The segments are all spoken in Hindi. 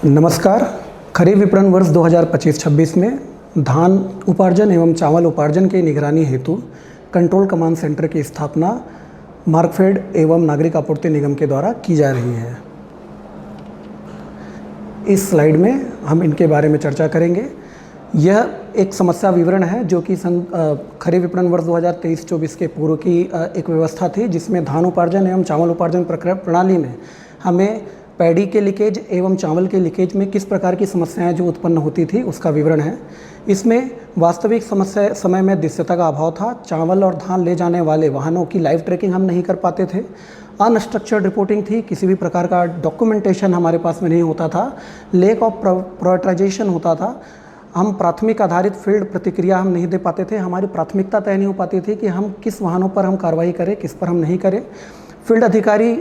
नमस्कार। खरीफ विपणन वर्ष 2025-26 में धान उपार्जन एवं चावल उपार्जन की निगरानी हेतु कंट्रोल कमांड सेंटर की स्थापना मार्कफेड एवं नागरिक आपूर्ति निगम के द्वारा की जा रही है। इस स्लाइड में हम इनके बारे में चर्चा करेंगे। यह एक समस्या विवरण है जो कि खरीफ विपणन वर्ष 2023-24 के पूर्व की एक व्यवस्था थी, जिसमें धान उपार्जन एवं चावल उपार्जन प्रणाली में हमें पैडी के लीकेज एवं चावल के लीकेज में किस प्रकार की समस्याएं जो उत्पन्न होती थी उसका विवरण है। इसमें वास्तविक समय में दृश्यता का अभाव था। चावल और धान ले जाने वाले वाहनों की लाइव ट्रैकिंग हम नहीं कर पाते थे। अनस्ट्रक्चर्ड रिपोर्टिंग थी, किसी भी प्रकार का डॉक्यूमेंटेशन हमारे पास में नहीं होता था। लेक ऑफ प्रायोरिटाइजेशन होता था। हम प्राथमिक आधारित फील्ड प्रतिक्रिया हम नहीं दे पाते थे। हमारी प्राथमिकता तय नहीं हो पाती थी कि हम किस वाहनों पर हम कार्रवाई करें, किस पर हम नहीं करें। फील्ड अधिकारी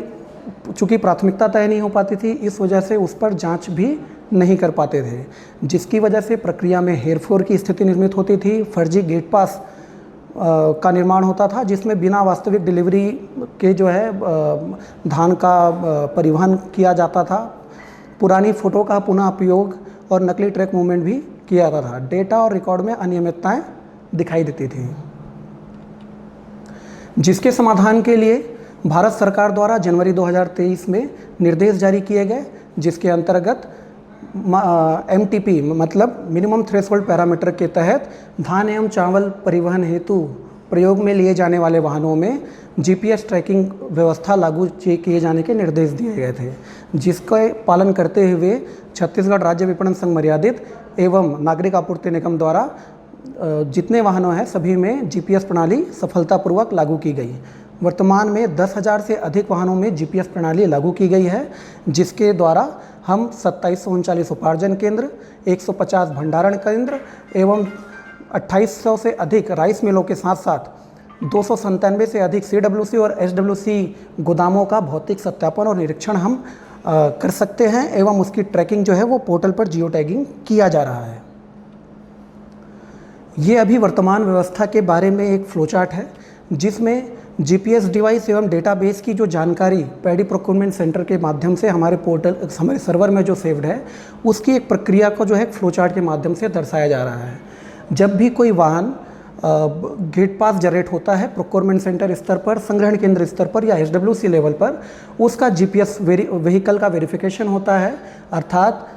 चूँकि प्राथमिकता तय नहीं हो पाती थी, इस वजह से उस पर जांच भी नहीं कर पाते थे, जिसकी वजह से प्रक्रिया में हेरफेर की स्थिति निर्मित होती थी। फर्जी गेट पास का निर्माण होता था, जिसमें बिना वास्तविक डिलीवरी के जो है धान का परिवहन किया जाता था। पुरानी फ़ोटो का पुनः उपयोग और नकली ट्रैक मूवमेंट भी किया जाता था। डेटा और रिकॉर्ड में अनियमितताएं दिखाई देती थी, जिसके समाधान के लिए भारत सरकार द्वारा जनवरी 2023 में निर्देश जारी किए गए, जिसके अंतर्गत MTP मतलब मिनिमम थ्रेशोल्ड पैरामीटर के तहत धान एवं चावल परिवहन हेतु प्रयोग में लिए जाने वाले वाहनों में GPS ट्रैकिंग व्यवस्था लागू किए जाने के निर्देश दिए गए थे, जिसका पालन करते हुए छत्तीसगढ़ राज्य विपणन संघ मर्यादित एवं नागरिक आपूर्ति निगम द्वारा जितने वाहनों हैं सभी में GPS प्रणाली सफलतापूर्वक लागू की गई। वर्तमान में 10,000 से अधिक वाहनों में GPS प्रणाली लागू की गई है, जिसके द्वारा हम 2739 उपार्जन केंद्र, 150 भंडारण केंद्र एवं 2800 से अधिक राइस मिलों के साथ साथ 297 से अधिक CWC और SWC गोदामों का भौतिक सत्यापन और निरीक्षण हम कर सकते हैं एवं उसकी ट्रैकिंग जो है वो पोर्टल पर जियो टैगिंग किया जा रहा है। ये अभी वर्तमान व्यवस्था के बारे में एक फ्लोचार्ट है, जिसमें GPS डिवाइस एवं डेटाबेस की जो जानकारी पैडी प्रोक्योरमेंट सेंटर के माध्यम से हमारे हमारे सर्वर में जो सेव्ड है, उसकी एक प्रक्रिया को जो है फ्लोचार्ट के माध्यम से दर्शाया जा रहा है। जब भी कोई वाहन गेट पास जनरेट होता है प्रोक्योरमेंट सेंटर स्तर पर, संग्रहण केंद्र स्तर पर या SWC लेवल पर, उसका GPS व्हीकल का वेरिफिकेशन होता है। अर्थात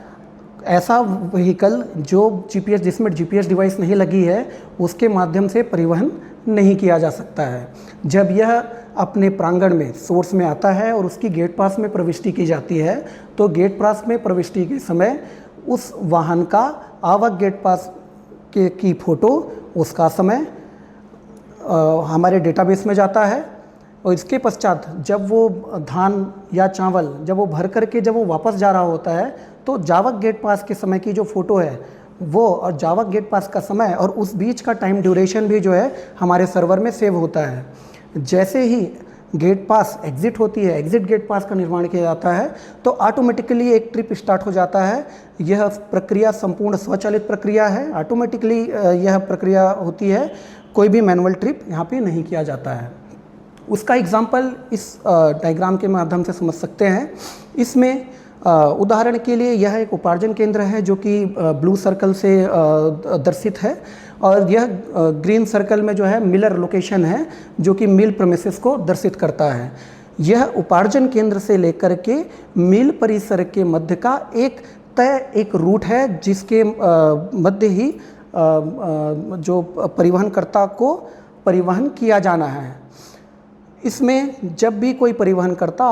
ऐसा व्हीकल जिसमें GPS डिवाइस नहीं लगी है, उसके माध्यम से परिवहन नहीं किया जा सकता है। जब यह अपने प्रांगण में सोर्स में आता है और उसकी गेट पास में प्रविष्टि की जाती है, तो गेट पास में प्रविष्टि के समय उस वाहन का आवक गेट पास की फ़ोटो, उसका समय हमारे डेटाबेस में जाता है। और इसके पश्चात जब वो धान या चावल जब वो भर करके जब वो वापस जा रहा होता है, तो जावक गेट पास के समय की जो फ़ोटो है वो और जावक गेट पास का समय और उस बीच का टाइम ड्यूरेशन भी जो है हमारे सर्वर में सेव होता है। जैसे ही गेट पास एग्ज़िट होती है, एग्ज़िट गेट पास का निर्माण किया जाता है, तो ऑटोमेटिकली एक ट्रिप स्टार्ट हो जाता है। यह प्रक्रिया संपूर्ण स्वचालित प्रक्रिया है। ऑटोमेटिकली यह प्रक्रिया होती है, कोई भी मैनुअल ट्रिप यहाँ पे नहीं किया जाता है। उसका एग्जाम्पल इस डायग्राम के माध्यम से समझ सकते हैं। इसमें उदाहरण के लिए यह एक उपार्जन केंद्र है जो कि ब्लू सर्कल से दर्शित है, और यह ग्रीन सर्कल में जो है मिलर लोकेशन है जो कि मिल प्रेमिसेस को दर्शित करता है। यह उपार्जन केंद्र से लेकर के मिल परिसर के मध्य का एक रूट है, जिसके मध्य ही जो परिवहनकर्ता को परिवहन किया जाना है। इसमें जब भी कोई परिवहनकर्ता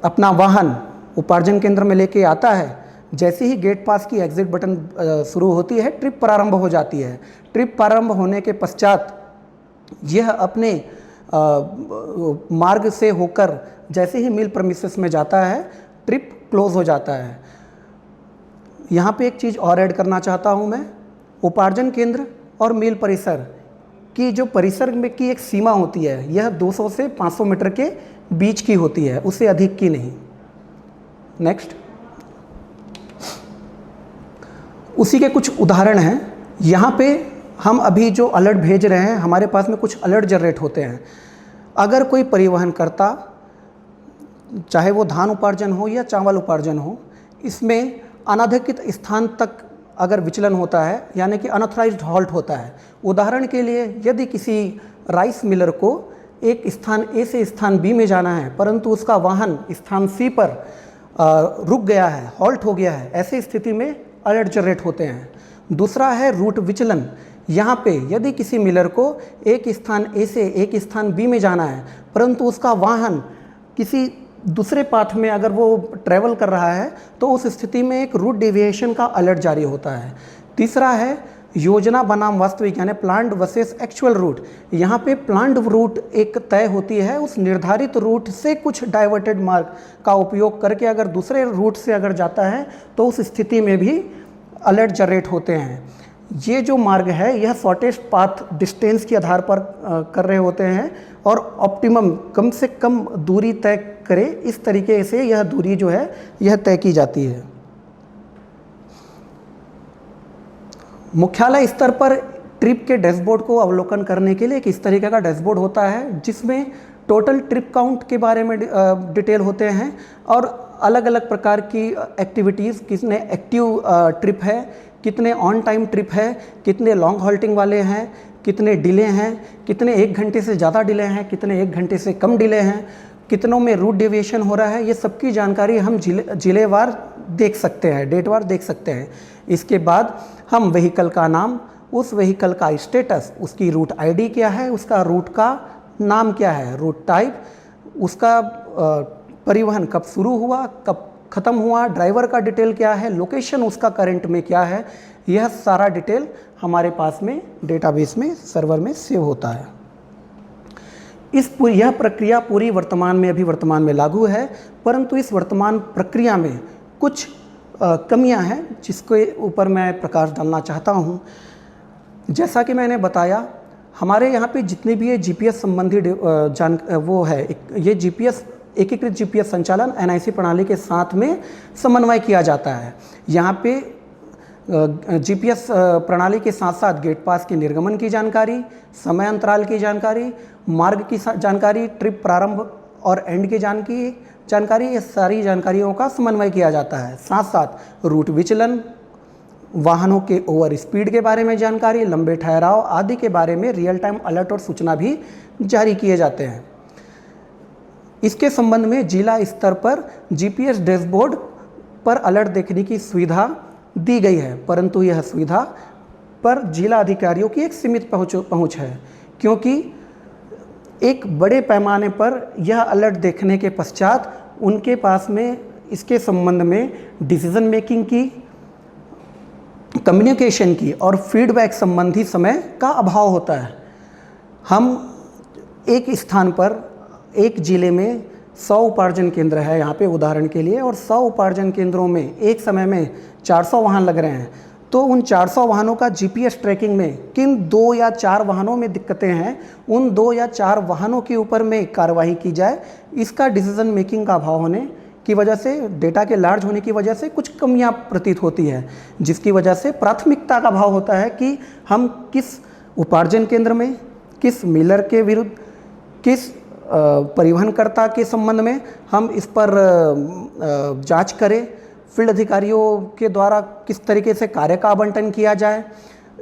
अपना वाहन उपार्जन केंद्र में लेके आता है, जैसे ही गेट पास की एग्ज़िट बटन शुरू होती है, ट्रिप प्रारंभ हो जाती है। ट्रिप प्रारंभ होने के पश्चात यह अपने मार्ग से होकर जैसे ही मिल प्रेमिसेस में जाता है, ट्रिप क्लोज हो जाता है। यहाँ पे एक चीज़ और ऐड करना चाहता हूँ मैं। उपार्जन केंद्र और मिल परिसर की जो परिसर में की एक सीमा होती है, यह 200 से 500 मीटर के बीच की होती है, उससे अधिक की नहीं। नेक्स्ट, उसी के कुछ उदाहरण हैं। यहाँ पे हम अभी जो अलर्ट भेज रहे हैं, हमारे पास में कुछ अलर्ट जनरेट होते हैं। अगर कोई परिवहनकर्ता, चाहे वो धान उपार्जन हो या चावल उपार्जन हो, इसमें अनधिकृत स्थान तक अगर विचलन होता है, यानी कि अनऑथराइज्ड हॉल्ट होता है। उदाहरण के लिए यदि किसी राइस मिलर को एक स्थान ए से स्थान बी में जाना है, परंतु उसका वाहन स्थान सी पर रुक गया है, हॉल्ट हो गया है, ऐसी स्थिति में अलर्ट जनरेट होते हैं। दूसरा है रूट विचलन। यहाँ पे यदि किसी मिलर को एक स्थान ए से एक स्थान बी में जाना है, परंतु उसका वाहन किसी दूसरे पाथ में अगर वो ट्रैवल कर रहा है, तो उस स्थिति में एक रूट डेविएशन का अलर्ट जारी होता है। तीसरा है योजना बनाम वास्तविक, यानी प्लान्ड वर्सेस एक्चुअल रूट। यहाँ पे प्लान्ड रूट एक तय होती है, उस निर्धारित रूट से कुछ डाइवर्टेड मार्ग का उपयोग करके अगर दूसरे रूट से अगर जाता है, तो उस स्थिति में भी अलर्ट जनरेट होते हैं। ये जो मार्ग है यह शॉर्टेस्ट पाथ डिस्टेंस के आधार पर कर रहे होते हैं और ऑप्टिमम, कम से कम दूरी तय करे, इस तरीके से यह दूरी जो है यह तय की जाती है। मुख्यालय स्तर पर ट्रिप के डैशबोर्ड को अवलोकन करने के लिए एक इस तरीके का डैशबोर्ड होता है, जिसमें टोटल ट्रिप काउंट के बारे में डिटेल होते हैं और अलग अलग प्रकार की एक्टिविटीज़, कितने एक्टिव ट्रिप है, कितने ऑन टाइम ट्रिप है, कितने लॉन्ग हॉल्टिंग वाले हैं, कितने डिले हैं, कितने 1 घंटे से ज़्यादा डिले हैं, कितने 1 घंटे से कम डिले हैं, कितनों में रूट डेविएशन हो रहा है। ये सबकी जानकारी हम जिलेवार देख सकते हैं, डेटवार देख सकते हैं। इसके बाद हम व्हीकल का नाम, उस व्हीकल का स्टेटस, उसकी रूट आईडी क्या है, उसका रूट का नाम क्या है, रूट टाइप, उसका परिवहन कब शुरू हुआ, कब ख़त्म हुआ, ड्राइवर का डिटेल क्या है, लोकेशन उसका करंट में क्या है, यह सारा डिटेल हमारे पास में डेटाबेस में, सर्वर में सेव होता है। यह प्रक्रिया पूरी वर्तमान में लागू है, परंतु इस वर्तमान प्रक्रिया में कुछ कमियां हैं जिसके ऊपर मैं प्रकाश डालना चाहता हूं। जैसा कि मैंने बताया, हमारे यहाँ पे जितने भी ये जीपीएस संबंधी ये जीपीएस, एकीकृत जीपीएस संचालन एनआईसी प्रणाली के साथ में समन्वय किया जाता है। यहाँ पे जीपीएस प्रणाली के साथ साथ गेट पास की निर्गमन की जानकारी, समय अंतराल की जानकारी, मार्ग की जानकारी, ट्रिप प्रारंभ और एंड की जानकारी, ये सारी जानकारियों का समन्वय किया जाता है। साथ साथ रूट विचलन, वाहनों के ओवर स्पीड के बारे में जानकारी, लंबे ठहराव आदि के बारे में रियल टाइम अलर्ट और सूचना भी जारी किए जाते हैं। इसके संबंध में जिला स्तर पर जीपीएस डैशबोर्ड पर अलर्ट देखने की सुविधा दी गई है, परंतु यह सुविधा पर जिला अधिकारियों की एक सीमित पहुंच है, क्योंकि एक बड़े पैमाने पर यह अलर्ट देखने के पश्चात उनके पास में इसके संबंध में डिसीजन मेकिंग की, कम्युनिकेशन की और फीडबैक संबंधी समय का अभाव होता है। हम एक स्थान पर, एक ज़िले में 100 उपार्जन केंद्र है यहाँ पे उदाहरण के लिए, और 100 उपार्जन केंद्रों में एक समय में 400 वाहन लग रहे हैं, तो उन 400 वाहनों का जीपीएस ट्रैकिंग में किन 2 या 4 वाहनों में दिक्कतें हैं, उन 2 या 4 वाहनों के ऊपर में कार्रवाई की जाए, इसका डिसीजन मेकिंग का अभाव होने की वजह से, डेटा के लार्ज होने की वजह से कुछ कमियां प्रतीत होती है, जिसकी वजह से प्राथमिकता का अभाव होता है कि हम किस उपार्जन केंद्र में, किस मिलर के विरुद्ध, किस परिवहनकर्ता के संबंध में हम इस पर जांच करें, फील्ड अधिकारियों के द्वारा किस तरीके से कार्य का आवंटन किया जाए,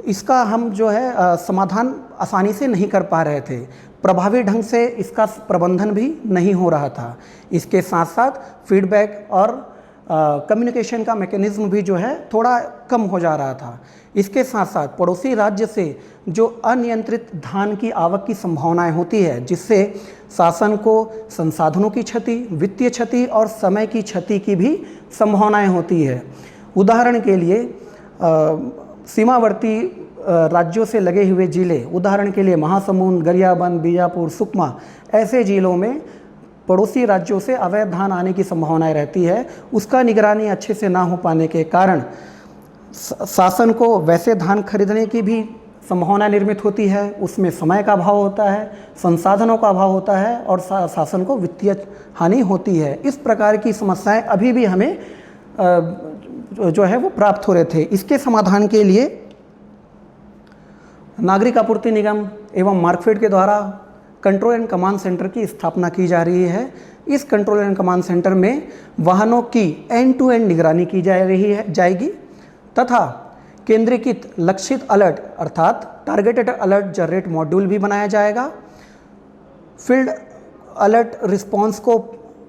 इसका हम जो है समाधान आसानी से नहीं कर पा रहे थे। प्रभावी ढंग से इसका प्रबंधन भी नहीं हो रहा था। इसके साथ साथ फीडबैक और कम्युनिकेशन का मैकेनिज्म भी जो है थोड़ा कम हो जा रहा था। इसके साथ साथ पड़ोसी राज्य से जो अनियंत्रित धान की आवक की संभावनाएं होती है, जिससे शासन को संसाधनों की क्षति, वित्तीय क्षति और समय की क्षति की भी संभावनाएं होती है। उदाहरण के लिए सीमावर्ती राज्यों से लगे हुए जिले, उदाहरण के लिए महासमुंद, गरियाबंद, बीजापुर, सुकमा, ऐसे जिलों में पड़ोसी राज्यों से अवैध धान आने की संभावनाएं रहती है। उसका निगरानी अच्छे से ना हो पाने के कारण शासन को वैसे धान खरीदने की भी संभावना निर्मित होती है, उसमें समय का अभाव होता है, संसाधनों का अभाव होता है और शासन को वित्तीय हानि होती है। इस प्रकार की समस्याएं अभी भी हमें जो है वो प्राप्त हो रहे थे। इसके समाधान के लिए नागरिक आपूर्ति निगम एवं मार्कफेड के द्वारा कंट्रोल एंड कमांड सेंटर की स्थापना की जा रही है। इस कंट्रोल एंड कमांड सेंटर में वाहनों की एंड टू एंड निगरानी की जाएगी तथा केंद्रीकृत लक्षित अलर्ट अर्थात टारगेटेड अलर्ट जनरेट मॉड्यूल भी बनाया जाएगा। फील्ड अलर्ट रिस्पांस को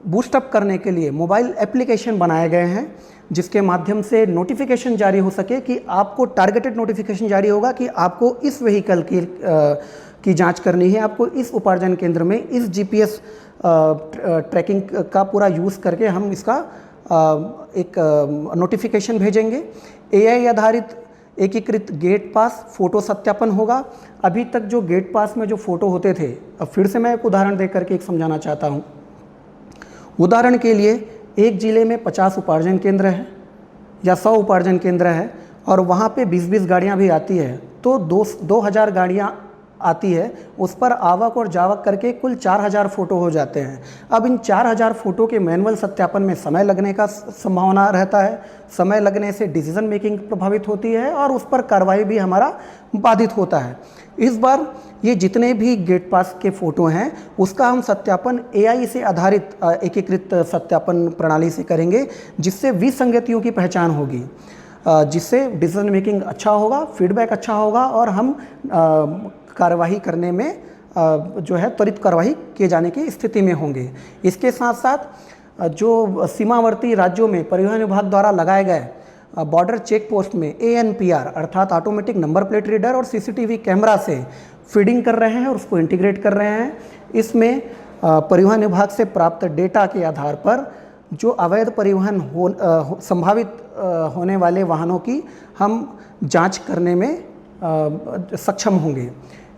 बूस्टअप करने के लिए मोबाइल एप्लीकेशन बनाए गए हैं, जिसके माध्यम से नोटिफिकेशन जारी हो सके कि आपको टारगेटेड नोटिफिकेशन जारी होगा कि आपको इस व्हीकल की जांच करनी है, आपको इस उपार्जन केंद्र में इस जीपीएस ट्रैकिंग का पूरा यूज़ करके हम इसका एक नोटिफिकेशन भेजेंगे। एआई आधारित एकीकृत गेट पास फ़ोटो सत्यापन होगा। अभी तक जो गेट पास में जो फ़ोटो होते थे, अब फिर से मैं एक उदाहरण दे करके एक समझाना चाहता हूँ। उदाहरण के लिए एक ज़िले में 50 उपार्जन केंद्र है या 100 उपार्जन केंद्र है और वहाँ पे 20-20 गाड़ियाँ भी आती है, तो 2000 गाड़ियाँ आती है, उस पर आवक और जावक करके कुल 4000 फ़ोटो हो जाते हैं। अब इन 4000 फ़ोटो के मैनुअल सत्यापन में समय लगने का संभावना रहता है। समय लगने से डिसीजन मेकिंग प्रभावित होती है और उस पर कार्रवाई भी हमारा बाधित होता है। इस बार ये जितने भी गेट पास के फ़ोटो हैं उसका हम सत्यापन एआई से आधारित एकीकृत सत्यापन प्रणाली से करेंगे, जिससे विसंगतियों की पहचान होगी, जिससे डिसीजन मेकिंग अच्छा होगा, फीडबैक अच्छा होगा और हम कार्यवाही करने में जो है त्वरित कार्रवाई किए जाने की स्थिति में होंगे। इसके साथ साथ जो सीमावर्ती राज्यों में परिवहन विभाग द्वारा लगाए गए बॉर्डर चेक पोस्ट में ANPR अर्थात ऑटोमेटिक नंबर प्लेट रीडर और CCTV कैमरा से फीडिंग कर रहे हैं और उसको इंटीग्रेट कर रहे हैं। इसमें परिवहन विभाग से प्राप्त डेटा के आधार पर जो अवैध परिवहन संभावित होने वाले वाहनों की हम जांच करने में सक्षम होंगे।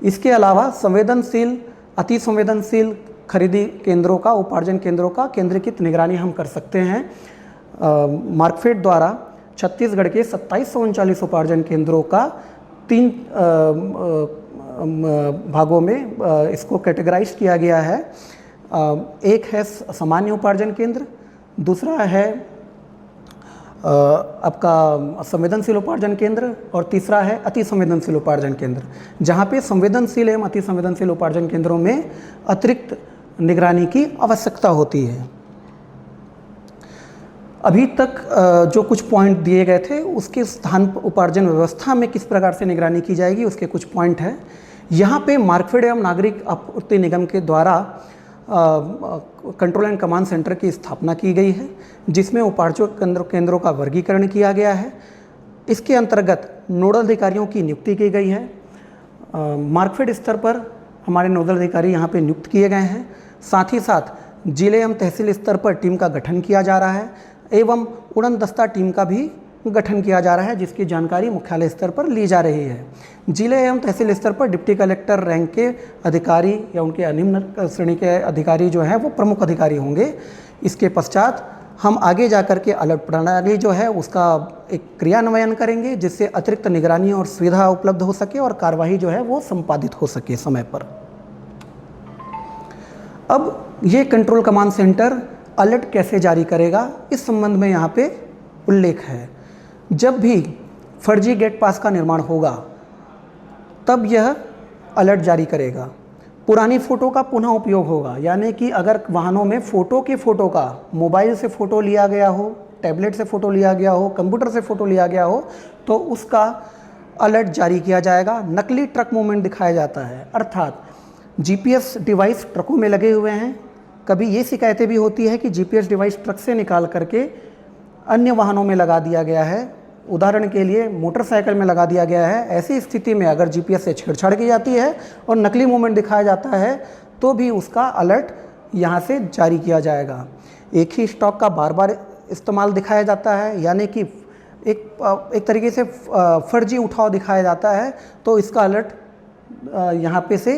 इसके अलावा संवेदनशील, अति संवेदनशील खरीदी केंद्रों का, उपार्जन केंद्रों का केंद्रीकृत निगरानी हम कर सकते हैं। मार्कफेड द्वारा छत्तीसगढ़ के 2739 उपार्जन केंद्रों का 3 भागों में इसको कैटेगराइज किया गया है। एक है सामान्य उपार्जन केंद्र, दूसरा है आपका संवेदनशील उपार्जन केंद्र और तीसरा है अति संवेदनशील उपार्जन केंद्र, जहाँ पे संवेदनशील एवं अति संवेदनशील उपार्जन केंद्रों में अतिरिक्त निगरानी की आवश्यकता होती है। अभी तक जो कुछ पॉइंट दिए गए थे उसके स्थान उपार्जन व्यवस्था में किस प्रकार से निगरानी की जाएगी उसके कुछ पॉइंट हैं। यहाँ पे मार्कफेड एवं नागरिक आपूर्ति निगम के द्वारा कंट्रोल एंड कमांड सेंटर की स्थापना की गई है, जिसमें उपार्जन केंद्रों का वर्गीकरण किया गया है। इसके अंतर्गत नोडल अधिकारियों की नियुक्ति की गई है। मार्कफेड स्तर पर हमारे नोडल अधिकारी यहाँ पे नियुक्त किए गए हैं। साथ ही साथ जिले एवं तहसील स्तर पर टीम का गठन किया जा रहा है एवं उड़न दस्ता टीम का भी गठन किया जा रहा है, जिसकी जानकारी मुख्यालय स्तर पर ली जा रही है। जिले एवं तहसील स्तर पर डिप्टी कलेक्टर रैंक के अधिकारी या उनके निम्न श्रेणी के अधिकारी जो हैं वो प्रमुख अधिकारी होंगे। इसके पश्चात हम आगे जाकर के अलर्ट प्रणाली जो है उसका एक क्रियान्वयन करेंगे, जिससे अतिरिक्त निगरानी और सुविधा उपलब्ध हो सके और कार्यवाही जो है वो संपादित हो सके समय पर। अब ये कंट्रोल कमांड सेंटर अलर्ट कैसे जारी करेगा, इस संबंध में यहाँ पे उल्लेख है। जब भी फर्जी गेट पास का निर्माण होगा तब यह अलर्ट जारी करेगा। पुरानी फ़ोटो का पुनः उपयोग होगा, यानी कि अगर वाहनों में फ़ोटो का मोबाइल से फ़ोटो लिया गया हो, टैबलेट से फ़ोटो लिया गया हो, कंप्यूटर से फ़ोटो लिया गया हो, तो उसका अलर्ट जारी किया जाएगा। नकली ट्रक मूवमेंट दिखाया जाता है, अर्थात GPS डिवाइस ट्रकों में लगे हुए हैं। कभी ये शिकायतें भी होती है कि GPS डिवाइस ट्रक से निकाल करके अन्य वाहनों में लगा दिया गया है, उदाहरण के लिए मोटरसाइकिल में लगा दिया गया है। ऐसी स्थिति में अगर GPS से छेड़छाड़ की जाती है और नकली मूवमेंट दिखाया जाता है तो भी उसका अलर्ट यहाँ से जारी किया जाएगा। एक ही स्टॉक का बार बार इस्तेमाल दिखाया जाता है, यानी कि एक तरीके से फर्जी उठाव दिखाया जाता है, तो इसका अलर्ट यहाँ पे से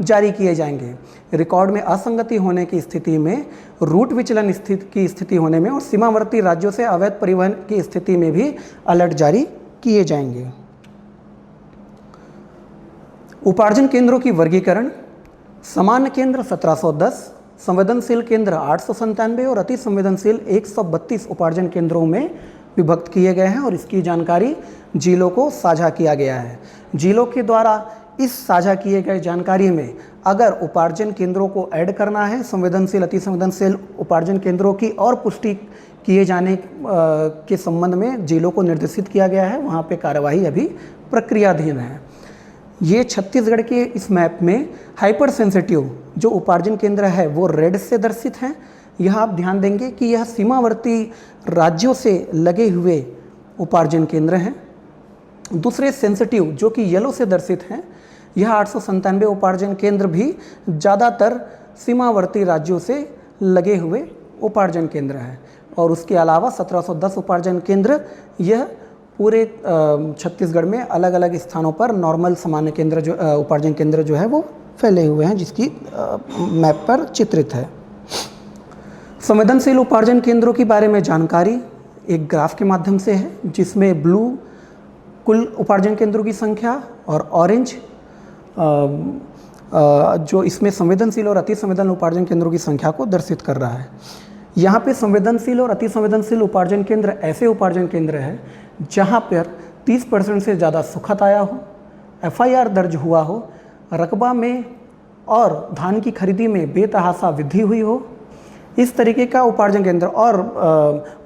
जारी किए जाएंगे। रिकॉर्ड में असंगति होने की स्थिति में, रूट विचलन की स्थिति होने में और सीमावर्ती राज्यों से अवैध परिवहन की स्थिति में भी अलर्ट जारी किए जाएंगे। उपार्जन केंद्रों की वर्गीकरण: सामान्य केंद्र 1710, संवेदनशील केंद्र 897 और अति संवेदनशील 132 उपार्जन केंद्रों में विभक्त किए गए हैं और इसकी जानकारी जिलों को साझा किया गया है। जिलों के द्वारा इस साझा किए गए जानकारी में अगर उपार्जन केंद्रों को ऐड करना है, संवेदनशील अति संवेदनशील उपार्जन केंद्रों की और पुष्टि किए जाने के संबंध में जिलों को निर्देशित किया गया है। वहाँ पे कार्यवाही अभी प्रक्रियाधीन है। ये छत्तीसगढ़ के इस मैप में हाइपर सेंसिटिव जो उपार्जन केंद्र है वो रेड से दर्शित हैं। यह आप ध्यान देंगे कि यह सीमावर्ती राज्यों से लगे हुए उपार्जन केंद्र हैं। दूसरे सेंसिटिव जो कि येलो से दर्शित हैं, यह 897 उपार्जन केंद्र भी ज़्यादातर सीमावर्ती राज्यों से लगे हुए उपार्जन केंद्र हैं। और उसके अलावा 1710 उपार्जन केंद्र यह पूरे छत्तीसगढ़ में अलग अलग स्थानों पर नॉर्मल सामान्य केंद्र जो उपार्जन केंद्र जो है वो फैले हुए हैं, जिसकी मैप पर चित्रित है। संवेदनशील उपार्जन केंद्रों के बारे में जानकारी एक ग्राफ के माध्यम से है, जिसमें ब्लू कुल उपार्जन केंद्रों की संख्या और ऑरेंज जो इसमें संवेदनशील और अति संवेदनशील उपार्जन केंद्रों की संख्या को दर्शित कर रहा है। यहाँ पे संवेदनशील और अति संवेदनशील उपार्जन केंद्र ऐसे उपार्जन केंद्र हैं जहाँ पर 30% से ज़्यादा सुखत आया हो, FIR दर्ज हुआ हो, रकबा में और धान की खरीदी में बेतहाशा वृद्धि हुई हो, इस तरीके का उपार्जन केंद्र और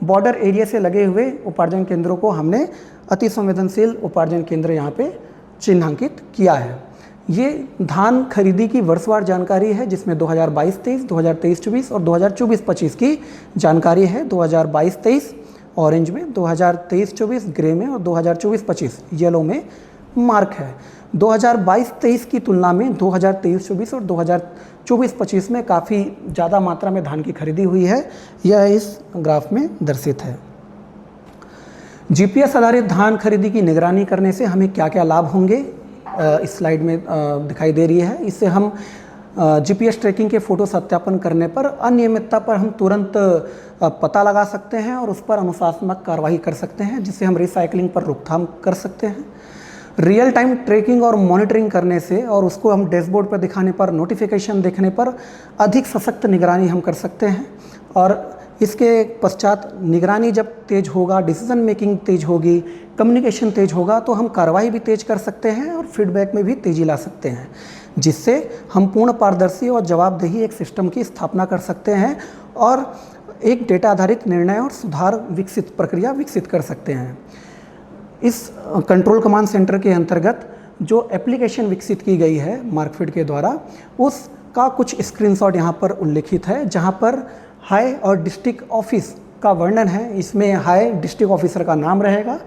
बॉर्डर एरिया से लगे हुए उपार्जन केंद्रों को हमने अति संवेदनशील उपार्जन केंद्र यहाँ पे चिन्हांकित किया है। ये धान खरीदी की वर्षवार जानकारी है, जिसमें 2022-23, 2023-24 और 2024-25 की जानकारी है। 2022-23 ऑरेंज में, 2023-24 ग्रे में और 2024-25 येलो में मार्क है। 2022-23 की तुलना में 2023-24 और 2024-25 में काफ़ी ज़्यादा मात्रा में धान की खरीदी हुई है, यह इस ग्राफ में दर्शित है। GPS आधारित धान खरीदी की निगरानी करने से हमें क्या क्या लाभ होंगे, इस स्लाइड में दिखाई दे रही है। इससे हम GPS ट्रैकिंग के फ़ोटो सत्यापन करने पर अनियमितता पर हम तुरंत पता लगा सकते हैं और उस पर अनुशासनात्मक कार्रवाई कर सकते हैं, जिससे हम रिसाइकलिंग पर रोकथाम कर सकते हैं। रियल टाइम ट्रैकिंग और मॉनिटरिंग करने से और उसको हम डैशबोर्ड पर दिखाने पर, नोटिफिकेशन देखने पर अधिक सशक्त निगरानी हम कर सकते हैं। और इसके पश्चात निगरानी जब तेज़ होगा, डिसीजन मेकिंग तेज़ होगी, कम्युनिकेशन तेज़ होगा, तो हम कार्रवाई भी तेज़ कर सकते हैं और फीडबैक में भी तेज़ी ला सकते हैं, जिससे हम पूर्ण पारदर्शी और जवाबदेही एक सिस्टम की स्थापना कर सकते हैं और एक डेटा आधारित निर्णय और सुधार प्रक्रिया विकसित कर सकते हैं। इस कंट्रोल कमांड सेंटर के अंतर्गत जो एप्लीकेशन विकसित की गई है मार्कफीड के द्वारा, उसका कुछ स्क्रीनशॉट यहाँ पर उल्लिखित है, जहाँ पर हाई और डिस्ट्रिक्ट ऑफिस का वर्णन है। इसमें हाई डिस्ट्रिक्ट ऑफिसर का नाम रहेगा,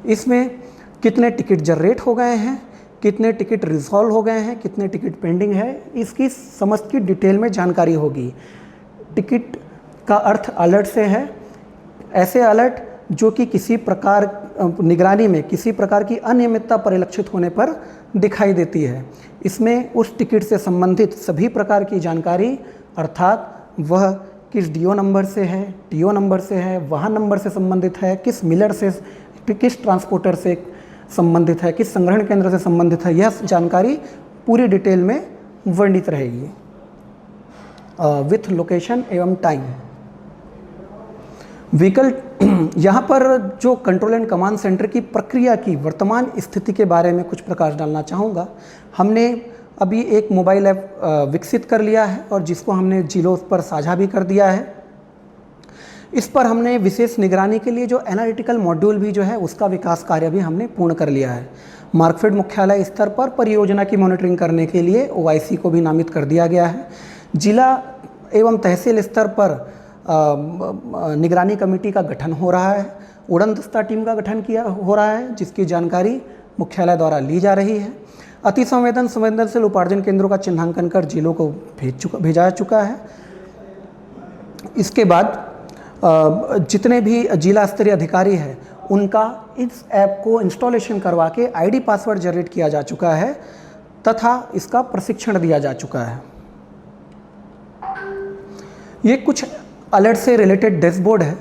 इसमें कितने टिकट जनरेट हो गए हैं, कितने टिकट रिजॉल्व हो गए हैं, कितने टिकट पेंडिंग है, इसकी समस्त की डिटेल में जानकारी होगी। टिकट का अर्थ अलर्ट से है, ऐसे अलर्ट जो कि किसी प्रकार निगरानी में किसी प्रकार की अनियमितता परिलक्षित होने पर दिखाई देती है। इसमें उस टिकट से संबंधित सभी प्रकार की जानकारी, अर्थात वह किस DO नंबर से है, TO नंबर से है, वाहन नंबर से संबंधित है, किस मिलर से, किस ट्रांसपोर्टर से संबंधित है, किस संग्रहण केंद्र से संबंधित है, यह जानकारी पूरी डिटेल में वर्णित रहेगी विथ लोकेशन एवं टाइम। व्हीकल यहाँ पर जो कंट्रोल एंड कमांड सेंटर की प्रक्रिया की वर्तमान स्थिति के बारे में कुछ प्रकाश डालना चाहूँगा। हमने अभी एक मोबाइल ऐप विकसित कर लिया है और जिसको हमने जिलों पर साझा भी कर दिया है। इस पर हमने विशेष निगरानी के लिए जो एनालिटिकल मॉड्यूल भी जो है उसका विकास कार्य भी हमने पूर्ण कर लिया है। मार्कफेड मुख्यालय स्तर पर परियोजना की मॉनिटरिंग करने के लिए OIC को भी नामित कर दिया गया है। जिला एवं तहसील स्तर पर निगरानी कमेटी का गठन हो रहा है। उड़न दस्ता टीम का गठन हो रहा है, जिसकी जानकारी मुख्यालय द्वारा ली जा रही है। अति संवेदनशील उपार्जन केंद्रों का चिन्हांकन कर जिलों को भेजा चुका है। इसके बाद जितने भी जिला स्तरीय अधिकारी हैं उनका इस ऐप को इंस्टॉलेशन करवा के ID पासवर्ड जनरेट किया जा चुका है तथा इसका प्रशिक्षण दिया जा चुका है। ये कुछ अलर्ट से रिलेटेड डैशबोर्ड है।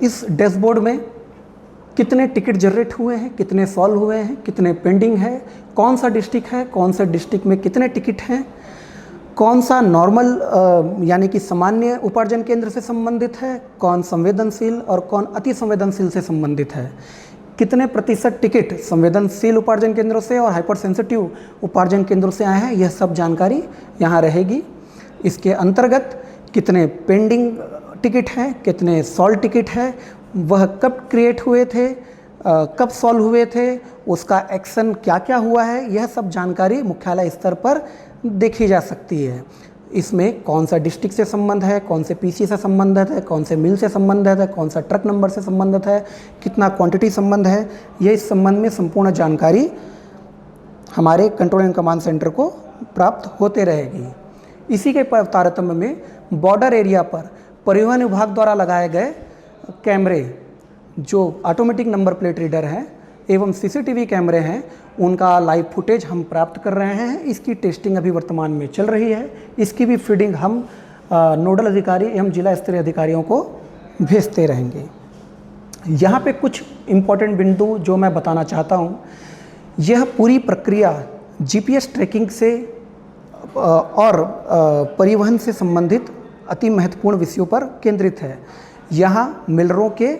इस डैशबोर्ड में कितने टिकट जनरेट हुए हैं, कितने सॉल्व हुए हैं, कितने पेंडिंग है, कौन सा डिस्ट्रिक्ट है, कौन सा डिस्ट्रिक्ट में कितने टिकट हैं, कौन सा नॉर्मल यानी कि सामान्य उपार्जन केंद्र से संबंधित है, कौन संवेदनशील और कौन अति संवेदनशील से संबंधित है। कितने प्रतिशत टिकट संवेदनशील उपार्जन केंद्रों से और हाइपर सेंसिटिव उपार्जन केंद्रों से आए हैं, यह सब जानकारी यहाँ रहेगी। इसके अंतर्गत कितने पेंडिंग टिकट हैं, कितने सॉल्व टिकट हैं, वह कब क्रिएट हुए थे, कब सॉल्व हुए थे, उसका एक्शन क्या क्या हुआ है, यह सब जानकारी मुख्यालय स्तर पर देखी जा सकती है। इसमें कौन सा डिस्ट्रिक्ट से संबंध है, कौन से पीसी से संबंधित है, कौन से मिल से संबंधित है, कौन सा ट्रक नंबर से संबंधित है, कितना क्वांटिटी संबंध है, ये इस संबंध में संपूर्ण जानकारी हमारे कंट्रोल एंड कमांड सेंटर को प्राप्त होते रहेगी। इसी के तारतम्य में बॉर्डर एरिया पर परिवहन विभाग द्वारा लगाए गए कैमरे, जो ऑटोमेटिक नंबर प्लेट रीडर हैं एवं सीसीटीवी कैमरे हैं, उनका लाइव फुटेज हम प्राप्त कर रहे हैं। इसकी टेस्टिंग अभी वर्तमान में चल रही है। इसकी भी फीडिंग हम नोडल अधिकारी एवं जिला स्तरीय अधिकारियों को भेजते रहेंगे। यहाँ पे कुछ इम्पोर्टेंट बिंदु जो मैं बताना चाहता हूँ, यह पूरी प्रक्रिया जीपीएस ट्रैकिंग से और परिवहन से संबंधित अति महत्वपूर्ण विषयों पर केंद्रित है। यहाँ मिलरों के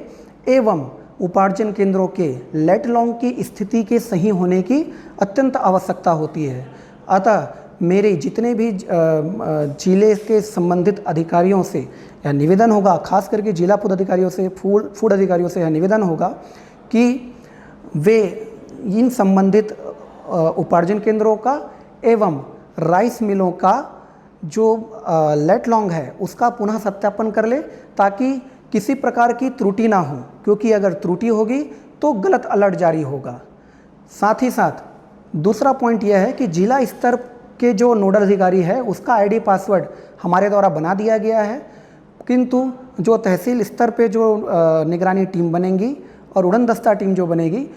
एवं उपार्जन केंद्रों के लेट लॉन्ग की स्थिति के सही होने की अत्यंत आवश्यकता होती है। अतः मेरे जितने भी जिले के संबंधित अधिकारियों से यह निवेदन होगा, खास करके जिला फूड अधिकारियों से, फूड अधिकारियों से यह निवेदन होगा कि वे इन संबंधित उपार्जन केंद्रों का एवं राइस मिलों का जो लेट लॉन्ग है उसका पुनः सत्यापन कर ले, ताकि किसी प्रकार की त्रुटि ना हो, क्योंकि अगर त्रुटि होगी तो गलत अलर्ट जारी होगा। साथ ही साथ दूसरा पॉइंट यह है कि जिला स्तर के जो नोडल अधिकारी है उसका आईडी पासवर्ड हमारे द्वारा बना दिया गया है, किंतु जो तहसील स्तर पे जो निगरानी टीम बनेगी और उड़न दस्ता टीम जो बनेगी,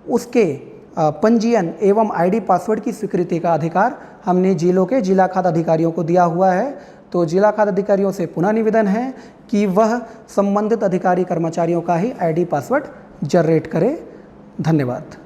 उसके पंजीयन एवं आईडी पासवर्ड की स्वीकृति का अधिकार हमने जिलों के जिला खाद्य अधिकारियों को दिया हुआ है। तो जिला खाद्य अधिकारियों से पुनः निवेदन है कि वह संबंधित अधिकारी कर्मचारियों का ही आईडी पासवर्ड जनरेट करें। धन्यवाद।